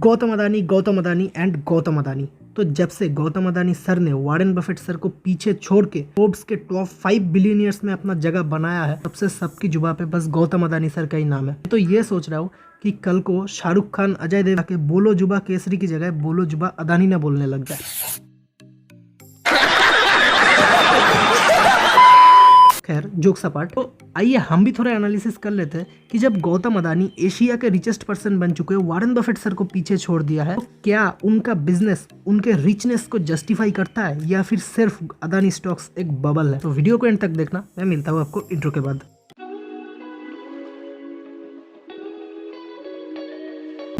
Gautam Adani and Gautam Adani. तो जब से गौतम अदानी सर ने वॉरेन बफेट सर को पीछे छोड़ के फोर्ब्स के टॉप 5 बिलियनियर्स में अपना जगह बनाया है, तब से सबकी जुबान पे बस गौतम अदानी सर का ही नाम है। तो ये सोच रहा हूँ कि कल को शाहरुख खान, अजय देवगन के बोलो जुबा केसरी की जगह बोलो जुबा अदानी ना बोलने लग जाए। खैर जोक्स अपार्ट, तो आइए हम भी थोड़ा एनालिसिस कर लेते हैं कि जब गौतम अदानी एशिया के रिचेस्ट पर्सन बन चुके हैं, वॉरेन बफेट सर को पीछे छोड़ दिया है, तो क्या उनका बिजनेस उनके रिचनेस को जस्टिफाई करता है या फिर सिर्फ अदानी स्टॉक्स एक बबल है? तो वीडियो को एंड तक देखना। मैं मिलता हूँ आपको इंट्रो के बाद।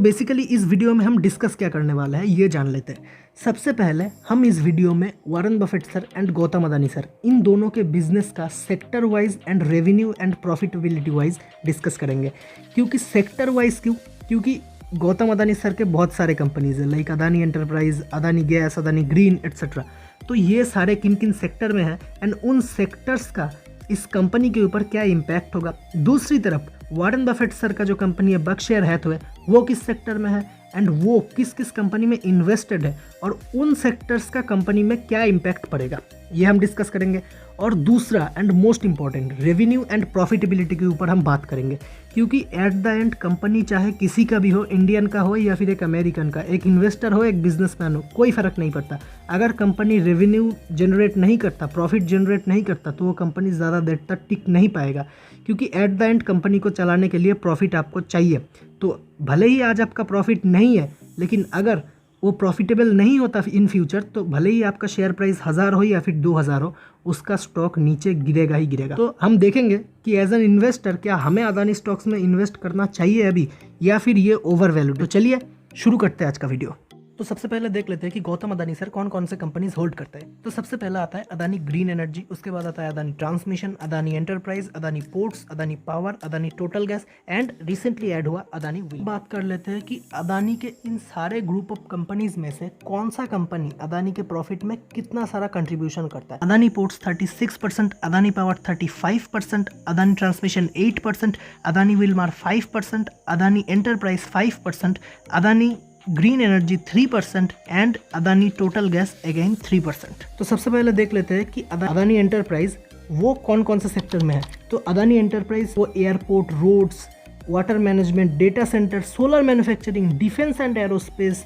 बेसिकली इस वीडियो में हम डिस्कस क्या करने वाले हैं ये जान लेते हैं। सबसे पहले हम इस वीडियो में Warren Buffett sir and Gautam Adani sir इन दोनों के बिजनेस का sector wise and revenue and profitability wise discuss करेंगे। क्योंकि सेक्टर वाइज क्योंकि गौतम अदानी सर के बहुत सारे कंपनीज हैं, like Adani enterprise, Adani gas, Adani green etcetera. तो ये सारे किन किन सेक्टर में हैं एंड उन सेक्टर्स का इस कंपनी के ऊपर क्या इम्पैक्ट होगा। दूसरी तरफ वॉरेन बफेट सर का जो कंपनी है बर्कशायर हैथवे, वो किस सेक्टर में है एंड वो किस किस कंपनी में इन्वेस्टेड है और उन सेक्टर्स का कंपनी में क्या इम्पैक्ट पड़ेगा, ये हम डिस्कस करेंगे। और दूसरा and most important, revenue and profitability के ऊपर हम बात करेंगे। क्योंकि एट द एंड कंपनी चाहे किसी का भी हो, इंडियन का हो या फिर एक अमेरिकन का, एक इन्वेस्टर हो, एक बिजनेसमैन हो, कोई फ़र्क नहीं पड़ता। अगर कंपनी रेवेन्यू जनरेट नहीं करता, प्रॉफिट जनरेट नहीं करता, तो वो कंपनी ज़्यादा देर तक टिक नहीं पाएगा। क्योंकि एट द एंड कंपनी को चलाने के लिए प्रॉफिट आपको चाहिए। तो भले ही आज आपका प्रॉफिट नहीं है, लेकिन अगर वो प्रॉफिटेबल नहीं होता इन फ्यूचर, तो भले ही आपका शेयर प्राइस 1000 हो या फिर 2000 हो, उसका स्टॉक नीचे गिरेगा ही गिरेगा। तो हम देखेंगे कि एज एन इन्वेस्टर क्या हमें अदानी स्टॉक्स में इन्वेस्ट करना चाहिए अभी या फिर ये ओवर वैल्यूड। तो चलिए शुरू करते हैं आज का वीडियो। तो सबसे पहले देख लेते हैं कि गौतम अदानी सर कौन कौन से कंपनीज होल्ड करते हैं। तो सबसे पहला आता है अदानी ग्रीन एनर्जी, उसके बाद आता है Adani transmission, Adani enterprise, Adani ports, Adani power, Adani total gas and recently add हुआ अदानी व्हील। बात कर लेते हैं कि अदानी के इन सारे ग्रुप ऑफ कंपनीज में से कौन सा कंपनी अदानी के प्रॉफिट में कितना सारा कंट्रीब्यूशन करता है। Adani ports 36%, Adani power 35%, Adani transmission 8%, Adani wheel 5%, Adani enterprise 5%, Adani green energy 3% and Adani total gas again 3%। तो सबसे पहले देख लेते हैं कि अदानी एंटरप्राइज वो कौन कौन से सेक्टर में है। तो अदानी एंटरप्राइज वो airport, roads, water management, data centre, solar manufacturing, defence and aerospace,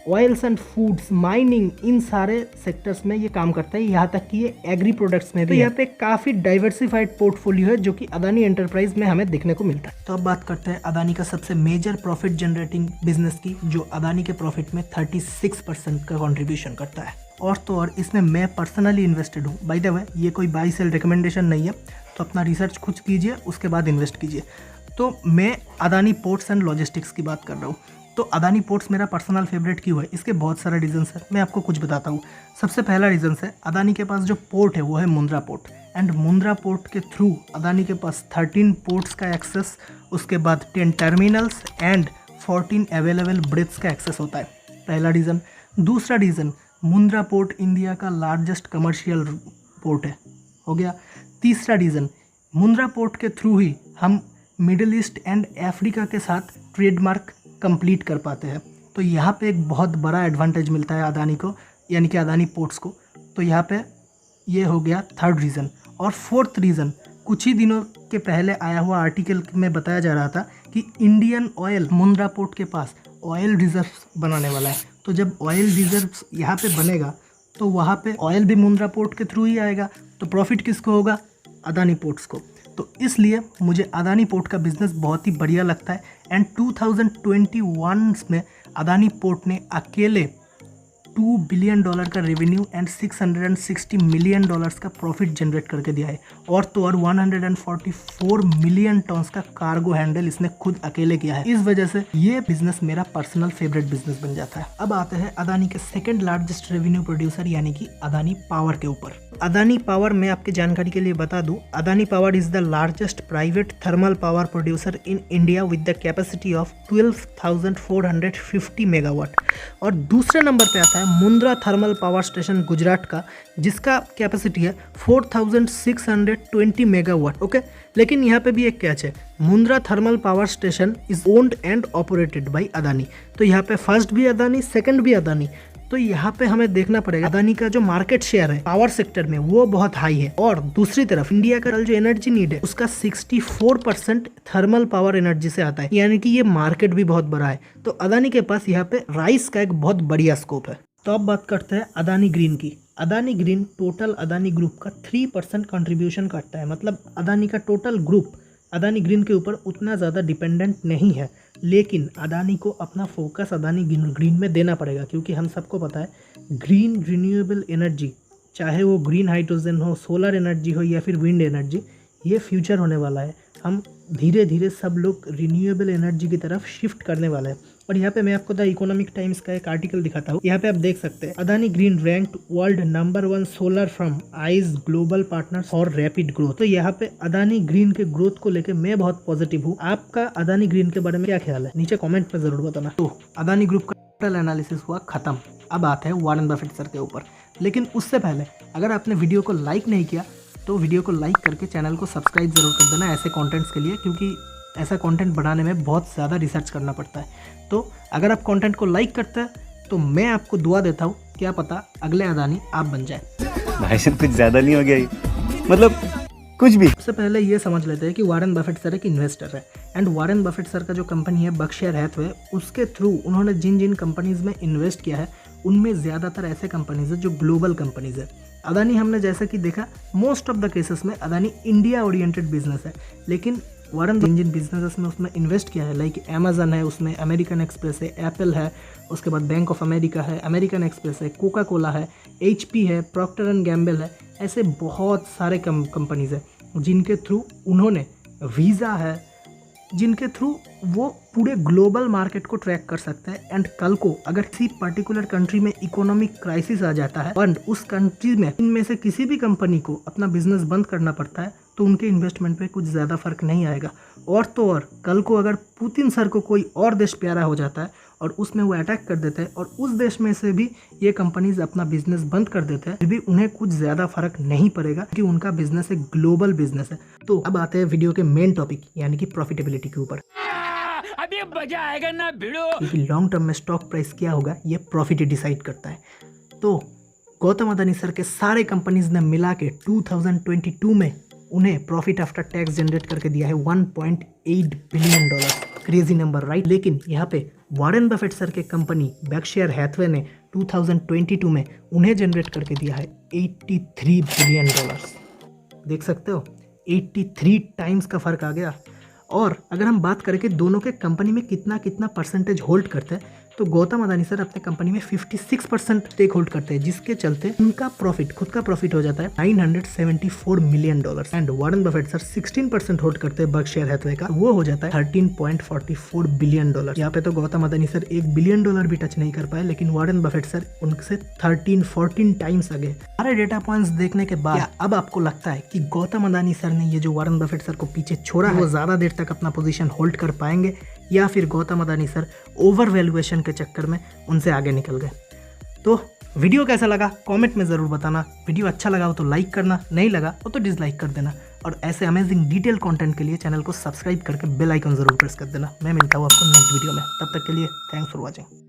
oils and foods, mining, इन सारे सेक्टर्स में ये काम करता है। यहाँ तक कि ये एग्री प्रोडक्ट्स में भी। तो यहाँ पे काफ़ी डाइवर्सिफाइड पोर्टफोलियो है जो कि अदानी एंटरप्राइज में हमें देखने को मिलता है। तो अब बात करते हैं अदानी का सबसे मेजर प्रॉफिट जनरेटिंग बिजनेस की, जो अदानी के प्रॉफिट में 36% का कॉन्ट्रीब्यूशन करता है। और तो और इसमें मैं पर्सनली इन्वेस्टेड हूँ। बाय द वे ये कोई बाई सेल रिकमेंडेशन नहीं है, तो अपना रिसर्च खुद कीजिए, उसके बाद इन्वेस्ट कीजिए। तो मैं अदानी पोर्ट्स एंड लॉजिस्टिक्स की बात कर रहा हूँ। तो अदानी पोर्ट्स मेरा पर्सनल फेवरेट क्यों है, इसके बहुत सारे रीजंस है, मैं आपको कुछ बताता हूँ। सबसे पहला रीजंस है अदानी के पास जो पोर्ट है वो है Mundra port, and Mundra port के थ्रू अदानी के पास 13 पोर्ट्स का एक्सेस, उसके बाद 10 टर्मिनल्स एंड 14 अवेलेबल ब्रिड्स का एक्सेस होता है। पहला रीज़न। दूसरा रीज़न, मुंद्रा पोर्ट इंडिया का लार्जेस्ट कमर्शियल पोर्ट है, हो गया। तीसरा रीज़न, मुंद्रा पोर्ट के थ्रू ही हम मिडिल ईस्ट एंड अफ्रीका के साथ ट्रेडमार्क कंप्लीट कर पाते हैं। तो यहाँ पे एक बहुत बड़ा एडवांटेज मिलता है अदानी को, यानी कि अदानी पोर्ट्स को। तो यहाँ पे ये हो गया थर्ड रीज़न। और फोर्थ रीज़न, कुछ ही दिनों के पहले आया हुआ आर्टिकल में बताया जा रहा था कि इंडियन ऑयल मुंद्रा पोर्ट के पास ऑयल रिजर्व्स बनाने वाला है। तो जब ऑयल रिजर्व्स यहाँ पे बनेगा तो वहाँ पे ऑयल भी मुंद्रा पोर्ट के थ्रू ही आएगा। तो प्रॉफिट किसको होगा? अदानी पोर्ट्स को। तो इसलिए मुझे अदानी पोर्ट का बिजनेस बहुत ही बढ़िया लगता है। एंड 2021 में अदानी पोर्ट ने अकेले $2 बिलियन का रेवेन्यू एंड $660 मिलियन का प्रॉफिट जनरेट करके दिया है। और तो और 144 मिलियन टन्स का कार्गो हैंडल इसने खुद अकेले किया है। इस वजह से ये बिजनेस मेरा पर्सनल फेवरेट बिजनेस बन जाता है। अब आते हैं अदानी के सेकंड लार्जेस्ट रेवेन्यू प्रोड्यूसर यानी कि अदानी पावर के ऊपर। अदानी पावर, मैं आपकी जानकारी के लिए बता दूं, Adani power is the largest private thermal power producer in India with the capacity of 12,450 megawatt. और दूसरे नंबर पे आता है Mundra thermal power station Gujarat का, जिसका कैपेसिटी है 4,620 मेगावाट। ओके, लेकिन यहाँ पे भी एक कैच है, Mundra thermal power station is owned and operated by Adani. तो यहाँ पे फर्स्ट भी अदानी, सेकंड भी अदानी। तो यहाँ पे हमें देखना पड़ेगा अदानी का जो मार्केट शेयर है पावर सेक्टर में वो बहुत हाई है। और दूसरी तरफ इंडिया का जो एनर्जी नीड है उसका 64% थर्मल पावर एनर्जी से आता है, यानी कि ये मार्केट भी बहुत बड़ा है। तो अदानी के पास यहाँ पे राइस का एक बहुत बढ़िया स्कोप है। तो अब बात करते हैं अदानी ग्रीन की। Adani green total Adani group का 3% कंट्रीब्यूशन करता है, मतलब अदानी का टोटल ग्रुप अदानी ग्रीन के ऊपर उतना ज़्यादा डिपेंडेंट नहीं है। लेकिन अदानी को अपना फोकस अदानी ग्रीन में देना पड़ेगा, क्योंकि हम सबको पता है ग्रीन रिन्यूएबल एनर्जी, चाहे वो ग्रीन हाइड्रोजन हो, सोलर एनर्जी हो या फिर विंड एनर्जी, ये फ्यूचर होने वाला है। हम धीरे धीरे सब लोग रिन्यूएबल एनर्जी की तरफ शिफ्ट करने वाला है। और यहाँ पे मैं आपको द इकोनॉमिक टाइम्स का एक आर्टिकल दिखाता हूँ। यहाँ पे आप देख सकते हैं Adani green ranked world number 1 solar from eyes global partners for rapid growth. तो यहाँ पे अदानी ग्रीन के ग्रोथ को लेकर मैं बहुत पॉजिटिव हूँ। आपका अदानी ग्रीन के बारे में क्या ख्याल है, नीचे कॉमेंट में जरूर बताना। तो अदानी ग्रुप का टोटल एनालिसिस हुआ खत्म। अब आता है वॉरेन बफेट सर के ऊपर। लेकिन उससे पहले अगर आपने वीडियो को लाइक नहीं किया तो वीडियो को लाइक करके चैनल को सब्सक्राइब जरूर कर देना ऐसे कंटेंट्स के लिए, क्योंकि ऐसा कंटेंट बनाने में बहुत ज़्यादा रिसर्च करना पड़ता है। तो अगर आप कंटेंट को लाइक करते हैं तो मैं आपको दुआ देता हूँ, क्या पता अगले अदानी आप बन जाए। भाई साहब कुछ ज़्यादा नहीं हो गया ये? मतलब कुछ भी। सबसे पहले ये समझ लेते हैं कि वॉरेन बफेट सर एक इन्वेस्टर है। एंड वॉरेन बफेट सर का जो कंपनी है बर्कशायर हैथवे, उसके थ्रू उन्होंने जिन जिन कंपनीज़ में इन्वेस्ट किया है उनमें ज़्यादातर ऐसे कंपनीज़ है जो ग्लोबल कंपनीज़ है। अदानी हमने जैसा कि देखा मोस्ट ऑफ द केसेस में अदानी इंडिया ओरिएंटेड बिजनेस है, लेकिन वॉरेन जिन बिजनेसेस में उसमें इन्वेस्ट किया है, लाइक अमेजन है, उसमें अमेरिकन एक्सप्रेस है, एप्पल है, उसके बाद बैंक ऑफ अमेरिका है, अमेरिकन एक्सप्रेस है, कोका कोला है, HP है, प्रॉक्टर एंड गैम्बल है, ऐसे बहुत सारे कंपनीज़ है जिनके थ्रू उन्होंने, वीज़ा है, जिनके थ्रू वो पूरे ग्लोबल मार्केट को ट्रैक कर सकता है। एंड कल को अगर किसी पर्टिकुलर कंट्री में इकोनॉमिक क्राइसिस आ जाता है और उस कंट्री में इनमें से किसी भी कंपनी को अपना बिजनेस बंद करना पड़ता है तो उनके इन्वेस्टमेंट पे कुछ ज़्यादा फर्क नहीं आएगा। और तो और कल को अगर पुतिन सर को कोई और देश प्यारा हो जाता है और उसमें वो अटैक कर देते हैं और उस देश में से भी ये कंपनीज अपना बिजनेस बंद कर देते हैं, फिर भी उन्हें कुछ ज़्यादा फर्क नहीं पड़ेगा क्योंकि उनका बिजनेस एक ग्लोबल बिजनेस है। तो अब आते हैं वीडियो के मेन टॉपिक यानी कि प्रॉफिटेबिलिटी के ऊपर। अभी मजा आएगा ना भिड़ो। क्योंकि लॉन्ग टर्म में स्टॉक प्राइस क्या होगा ये प्रॉफिट डिसाइड करता है। तो गौतम अदानी सर के सारे कंपनीज ने मिला के 2022 में उन्हें प्रॉफिट आफ्टर टैक्स जनरेट करके दिया है $1.8 बिलियन। Crazy number, right? लेकिन यहाँ पे वॉरेन बफेट सर के कंपनी बर्कशायर हैथवे ने 2022 में उन्हें जनरेट करके दिया है $83 बिलियन। देख सकते हो 83 टाइम्स का फर्क आ गया। और अगर हम बात करें कि दोनों के कंपनी में कितना कितना परसेंटेज होल्ड करते हैं तो गौतम अदानी सर अपने कंपनी में 56% स्टेक होल्ड करते हैं, जिसके चलते उनका प्रॉफिट, खुद का प्रॉफिट हो जाता है $974 million. And Warren Buffett sir 16% hold करते हैं बर्कशायर हैथवे का, वो हो जाता है $13.44 बिलियन। यहाँ पे तो गौतम अदानी सर $1 बिलियन भी टच नहीं कर पाए, लेकिन वॉरेन बफेट सर उनसे 13-14 टाइम्स आगे। सारे डेटा पॉइंट्स देखने के बाद अब आपको लगता है कि गौतम अदानी सर ने ये जो वॉरेन बफेट सर को पीछे छोड़ा है वो ज्यादा देर तक अपना पोजीशन होल्ड कर पाएंगे, या फिर Gautam Adani sir over valuation के चक्कर में उनसे आगे निकल गए। तो वीडियो कैसा लगा कमेंट में ज़रूर बताना। वीडियो अच्छा लगा हो तो लाइक करना, नहीं लगा हो तो डिसलाइक कर देना। और ऐसे अमेजिंग डिटेल कंटेंट के लिए चैनल को सब्सक्राइब करके बेल आइकन ज़रूर प्रेस कर देना। मैं मिलता हूँ आपको नेक्स्ट वीडियो में, तब तक के लिए थैंक्स फॉर वॉचिंग।